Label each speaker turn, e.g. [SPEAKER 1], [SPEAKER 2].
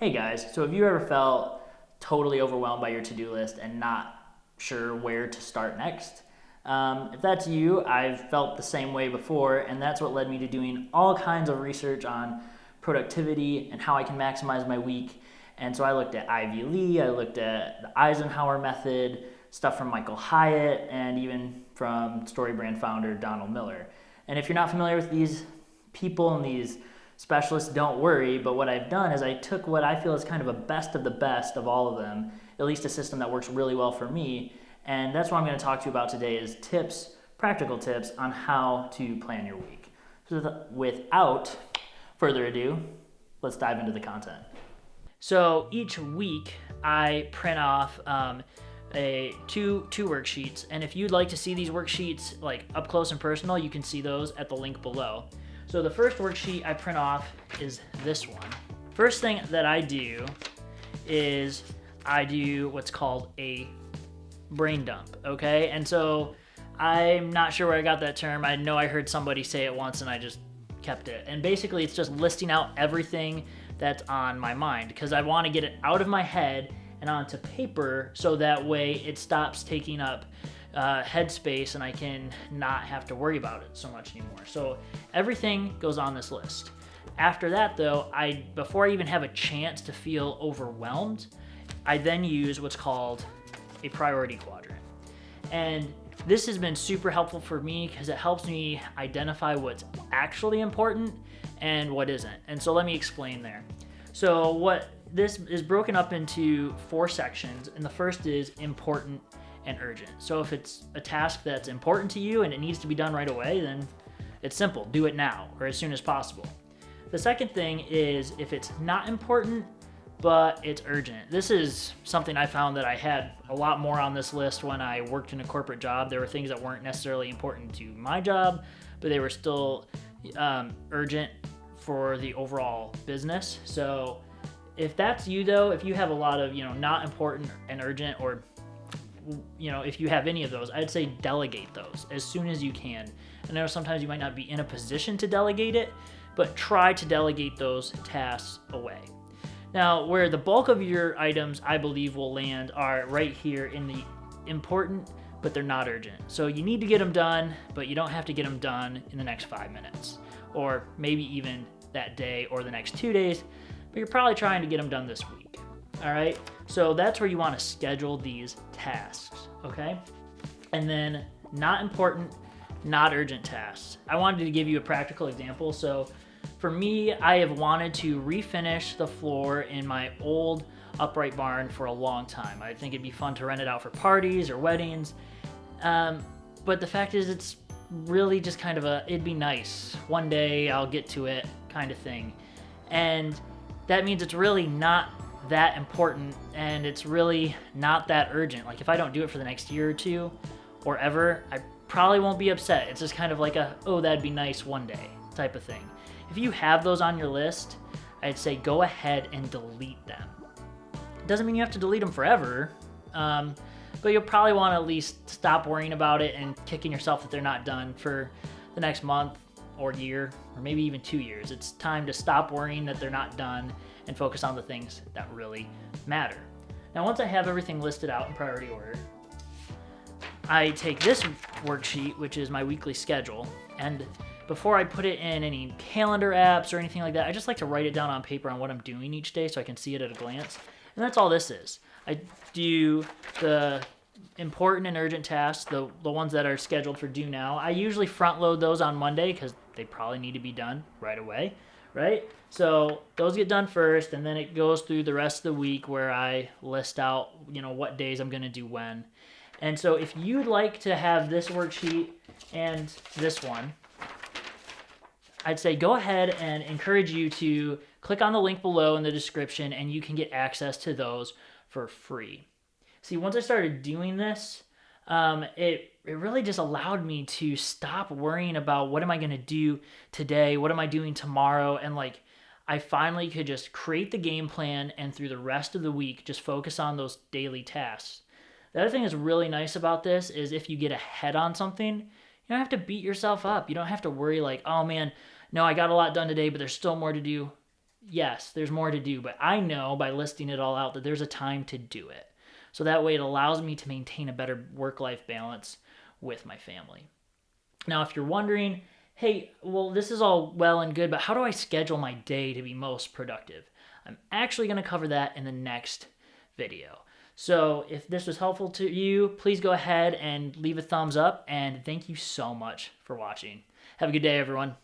[SPEAKER 1] Hey guys, so have you ever felt totally overwhelmed by your to-do list and not sure where to start next? If that's you, I've felt the same way before, and that's what led me to doing all kinds of research on productivity and how I can maximize my week. And so I looked at Ivy Lee, I looked at the Eisenhower Method, stuff from Michael Hyatt, and even from Story Brand founder Donald Miller. And if you're not familiar with these people and these specialists, don't worry, but what I've done is I took what I feel is kind of a best of the best of all of them, at least a system that works really well for me, and that's what I'm going to talk to you about today is tips, practical tips on how to plan your week. So without further ado, let's dive into the content. So each week I print off two worksheets, and if you'd like to see these worksheets like up close and personal, you can see those at the link below. So the first worksheet I print off is this one. First thing that I do is I do what's called a brain dump, okay? And so I'm not sure where I got that term. I know I heard somebody say it once and I just kept it. And basically it's just listing out everything that's on my mind because I want to get it out of my head and onto paper so that way it stops taking up headspace and I can not have to worry about it so much anymore. So everything goes on this list. After that though, before I even have a chance to feel overwhelmed, I then use what's called a priority quadrant. And this has been super helpful for me because it helps me identify what's actually important and what isn't. And so let me explain there. So what this is broken up into 4 sections, and the first is important and urgent. So if it's a task that's important to you and it needs to be done right away, then it's simple, do it now or as soon as possible. The second thing is if it's not important, but it's urgent. This is something I found that I had a lot more on this list when I worked in a corporate job. There were things that weren't necessarily important to my job, but they were still urgent for the overall business. So if that's you though, if you have a lot of, not important and urgent, or if you have any of those, I'd say delegate those as soon as you can. I know sometimes you might not be in a position to delegate it, but try to delegate those tasks away. Now, where the bulk of your items, I believe, will land are right here in the important, but they're not urgent. So you need to get them done, but you don't have to get them done in the next 5 minutes, or maybe even that day or the next 2 days, but you're probably trying to get them done this week. All right, so that's where you want to schedule these tasks, okay? And then not important, not urgent tasks. I wanted to give you a practical example. So for me, I have wanted to refinish the floor in my old upright barn for a long time. I think it'd be fun to rent it out for parties or weddings. But the fact is it's really just kind of it'd be nice. One day I'll get to it kind of thing. And that means it's really not that important and it's really not that urgent. Like if I don't do it for the next year or two or ever, I probably won't be upset. It's just kind of like that'd be nice one day type of thing. If you have those on your list, I'd say go ahead and delete them. It doesn't mean you have to delete them forever, but you'll probably want to at least stop worrying about it and kicking yourself that they're not done for the next month or year, or maybe even 2 years. It's time to stop worrying that they're not done and focus on the things that really matter. Now, once I have everything listed out in priority order, I take this worksheet, which is my weekly schedule, and before I put it in any calendar apps or anything like that, I just like to write it down on paper on what I'm doing each day so I can see it at a glance. And that's all this is. I do the important and urgent tasks, the ones that are scheduled for due now. I usually front load those on Monday because they probably need to be done right away, right? So those get done first, and then it goes through the rest of the week where I list out, what days I'm going to do when. And so if you'd like to have this worksheet and this one, I'd say go ahead and encourage you to click on the link below in the description and you can get access to those for free. See, once I started doing this, it really just allowed me to stop worrying about what am I going to do today, what am I doing tomorrow, and I finally could just create the game plan and through the rest of the week just focus on those daily tasks. The other thing that's really nice about this is if you get ahead on something, you don't have to beat yourself up. You don't have to worry oh man, no, I got a lot done today, but there's still more to do. Yes, there's more to do, but I know by listing it all out that there's a time to do it. So that way it allows me to maintain a better work-life balance with my family. Now, if you're wondering, hey, well, this is all well and good, but how do I schedule my day to be most productive? I'm actually going to cover that in the next video. So if this was helpful to you, please go ahead and leave a thumbs up, and thank you so much for watching. Have a good day, everyone.